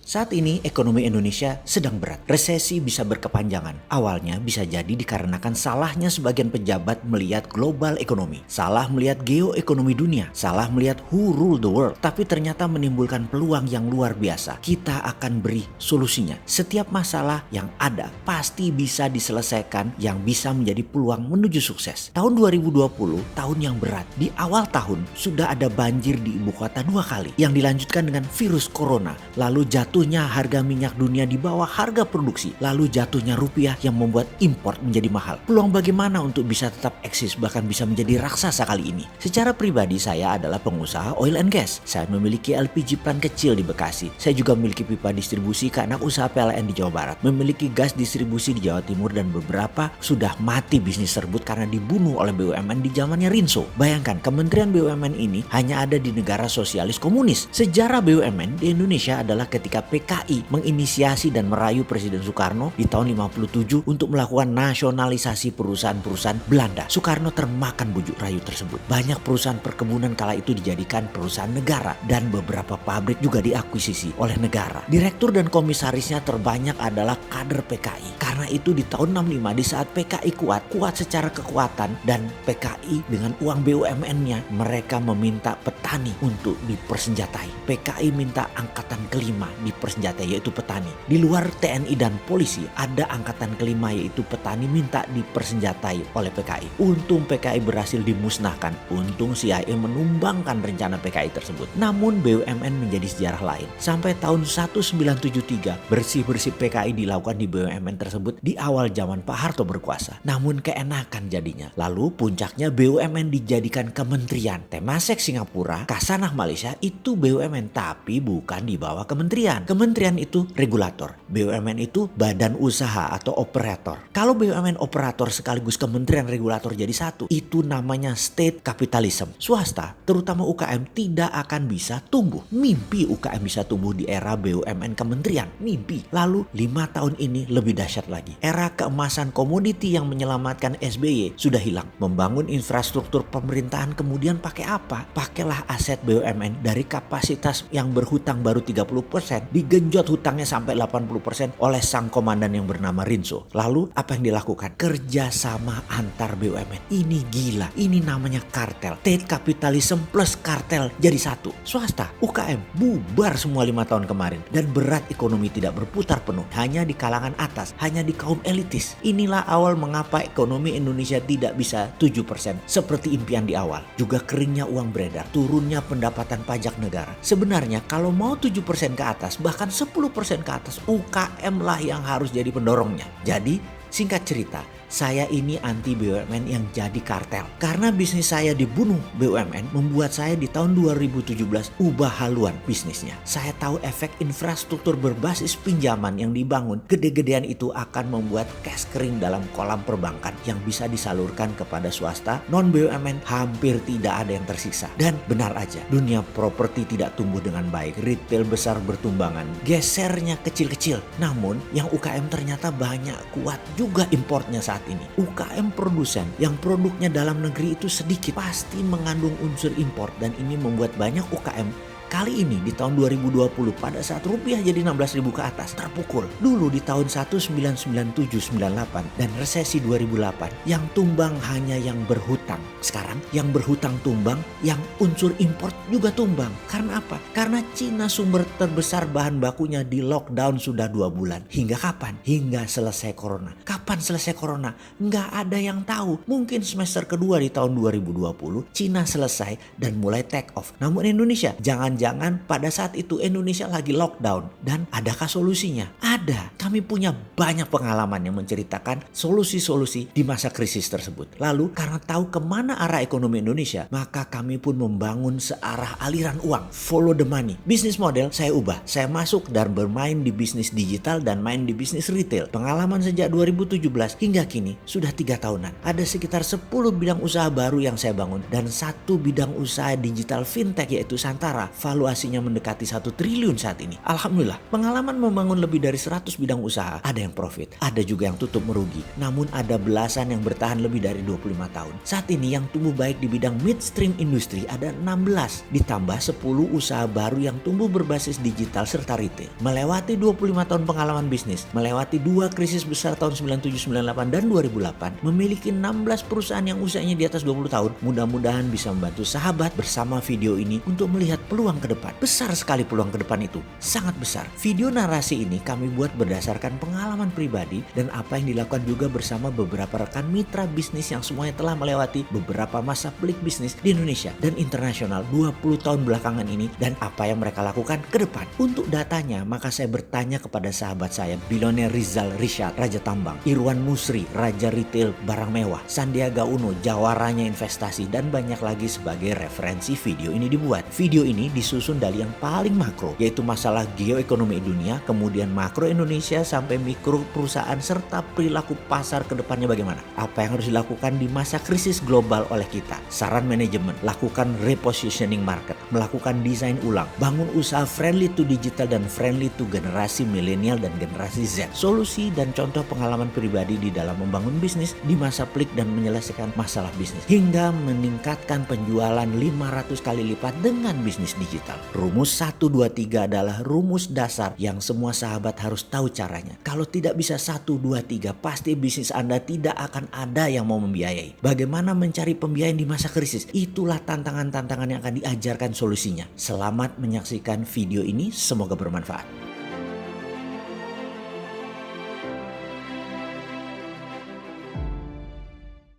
Saat ini ekonomi Indonesia sedang berat. Resesi bisa berkepanjangan. Awalnya bisa jadi dikarenakan salahnya sebagian pejabat melihat global ekonomi. Salah melihat geoekonomi dunia. Salah melihat who rule the world. Tapi ternyata menimbulkan peluang yang luar biasa. Kita akan beri solusinya. Setiap masalah yang ada pasti bisa diselesaikan yang bisa menjadi peluang menuju sukses. Tahun 2020, tahun yang berat. Di awal tahun sudah ada banjir di ibu kota 2 kali. Yang dilanjutkan dengan virus corona. Lalu jatuhnya harga minyak dunia di bawah harga produksi, lalu jatuhnya rupiah yang membuat impor menjadi mahal. Peluang bagaimana untuk bisa tetap eksis bahkan bisa menjadi raksasa kali ini? Secara pribadi saya adalah pengusaha oil and gas. Saya memiliki LPG plant kecil di Bekasi. Saya juga memiliki pipa distribusi ke anak usaha PLN di Jawa Barat. Memiliki gas distribusi di Jawa Timur dan beberapa sudah mati bisnis tersebut karena dibunuh oleh BUMN di zamannya Rinso. Bayangkan, Kementerian BUMN ini hanya ada di negara sosialis komunis. Sejarah BUMN di Indonesia adalah ketika PKI menginisiasi dan merayu Presiden Soekarno di tahun 57 untuk melakukan nasionalisasi perusahaan-perusahaan Belanda. Soekarno termakan bujuk rayu tersebut. Banyak perusahaan perkebunan kala itu dijadikan perusahaan negara dan beberapa pabrik juga diakuisisi oleh negara. Direktur dan komisarisnya terbanyak adalah kader PKI. Karena itu di tahun 65 di saat PKI kuat secara kekuatan dan PKI dengan uang BUMN-nya mereka meminta petani untuk dipersenjatai. PKI minta angkatan kelima dipersenjatai yaitu petani. Di luar TNI dan polisi ada angkatan kelima yaitu petani minta dipersenjatai oleh PKI. Untung PKI berhasil dimusnahkan. Untung CIA menumbangkan rencana PKI tersebut. Namun BUMN menjadi sejarah lain. Sampai tahun 1973 bersih-bersih PKI dilakukan di BUMN tersebut di awal zaman Pak Harto berkuasa. Namun keenakan jadinya. Lalu puncaknya BUMN dijadikan kementerian. Temasek Singapura, Kasanah Malaysia itu BUMN tapi bukan di bawah kementerian. Kementerian itu regulator. BUMN itu badan usaha atau operator. Kalau BUMN operator sekaligus kementerian regulator jadi satu, itu namanya state capitalism. Swasta, terutama UKM tidak akan bisa tumbuh. Mimpi UKM bisa tumbuh di era BUMN kementerian. Mimpi. Lalu 5 tahun ini lebih dahsyat lagi. Era keemasan komoditi yang menyelamatkan SBY sudah hilang. Membangun infrastruktur pemerintahan kemudian pakai apa? Pakailah aset BUMN dari kapasitas yang berhutang baru 30%, digenjot hutangnya sampai 80% oleh sang komandan yang bernama Rinso. Lalu apa yang dilakukan? Kerjasama antar BUMN. Ini gila. Ini namanya kartel. State capitalism plus kartel jadi satu. Swasta, UKM bubar semua 5 tahun kemarin. Dan berat ekonomi tidak berputar penuh. Hanya di kalangan atas. Hanya di kaum elitis. Inilah awal mengapa ekonomi Indonesia tidak bisa 7% seperti impian di awal. Juga keringnya uang beredar. Turunnya pendapatan pajak negara. Sebenarnya kalau mau 7% ke atas, bahkan 10% ke atas, UKM lah yang harus jadi pendorongnya. Jadi, singkat cerita, saya ini anti BUMN yang jadi kartel. Karena bisnis saya dibunuh BUMN, membuat saya di tahun 2017 ubah haluan bisnisnya. Saya tahu efek infrastruktur berbasis pinjaman yang dibangun gede-gedean itu akan membuat cash kering dalam kolam perbankan yang bisa disalurkan kepada swasta. Non BUMN hampir tidak ada yang tersiksa. Dan benar aja, dunia properti tidak tumbuh dengan baik. Retail besar bertumbangan, gesernya kecil-kecil. Namun yang UKM ternyata banyak, kuat juga importnya saat ini. UKM produsen yang produknya dalam negeri itu sedikit pasti mengandung unsur impor dan ini membuat banyak UKM kali ini di tahun 2020 pada saat rupiah jadi 16.000 ke atas terpukul. Dulu di tahun 1997-98 dan resesi 2008 yang tumbang hanya yang berhutang. Sekarang yang berhutang tumbang, yang unsur import juga tumbang. Karena apa? Karena Cina sumber terbesar bahan bakunya di lockdown sudah 2 bulan. Hingga kapan? Hingga selesai corona. Kapan selesai corona? Nggak ada yang tahu. Mungkin semester kedua di tahun 2020 Cina selesai dan mulai take off. Namun Indonesia jangan pada saat itu Indonesia lagi lockdown. Dan adakah solusinya? Ada. Kami punya banyak pengalaman yang menceritakan solusi-solusi di masa krisis tersebut. Lalu karena tahu kemana arah ekonomi Indonesia, maka kami pun membangun searah aliran uang. Follow the money. Bisnis model saya ubah. Saya masuk dan bermain di bisnis digital dan main di bisnis retail. Pengalaman sejak 2017 hingga kini sudah 3 tahunan. Ada sekitar 10 bidang usaha baru yang saya bangun dan 1 bidang usaha digital fintech yaitu Santara valuasinya mendekati 1 triliun saat ini. Alhamdulillah, pengalaman membangun lebih dari 100 bidang usaha. Ada yang profit, ada juga yang tutup merugi. Namun ada belasan yang bertahan lebih dari 25 tahun. Saat ini yang tumbuh baik di bidang midstream industri ada 16, ditambah 10 usaha baru yang tumbuh berbasis digital serta retail. Melewati 25 tahun pengalaman bisnis, melewati 2 krisis besar tahun 97, 98 dan 2008, memiliki 16 perusahaan yang usianya di atas 20 tahun. Mudah-mudahan bisa membantu sahabat bersama video ini untuk melihat peluang ke depan. Besar sekali peluang ke depan itu, sangat besar. Video narasi ini kami buat berdasarkan pengalaman pribadi dan apa yang dilakukan juga bersama beberapa rekan mitra bisnis yang semuanya telah melewati beberapa masa pelik bisnis di Indonesia dan internasional 20 tahun belakangan ini dan apa yang mereka lakukan ke depan. Untuk datanya, maka saya bertanya kepada sahabat saya, bilioner Rizal Rishad, Raja Tambang, Irwan Musri, Raja Retail Barang Mewah, Sandiaga Uno, jawaranya investasi, dan banyak lagi sebagai referensi video ini dibuat. Video ini disusun dari yang paling makro, yaitu masalah geoekonomi dunia, kemudian makro Indonesia sampai mikro perusahaan serta perilaku pasar ke depannya bagaimana. Apa yang harus dilakukan di masa krisis global oleh kita. Saran manajemen, lakukan repositioning market, melakukan desain ulang, bangun usaha friendly to digital dan friendly to generasi milenial dan generasi Z. Solusi dan contoh pengalaman pribadi di dalam membangun bisnis di masa pelik dan menyelesaikan masalah bisnis hingga meningkatkan penjualan 500 kali lipat dengan bisnis digital. Rumus 123 adalah rumus dasar yang semua sahabat harus tahu caranya. Kalau tidak bisa 123, pasti bisnis Anda tidak akan ada yang mau membiayai. Bagaimana mencari pembiayaan di masa krisis? Itulah tantangan-tantangan yang akan diajarkan solusinya. Selamat menyaksikan video ini, semoga bermanfaat.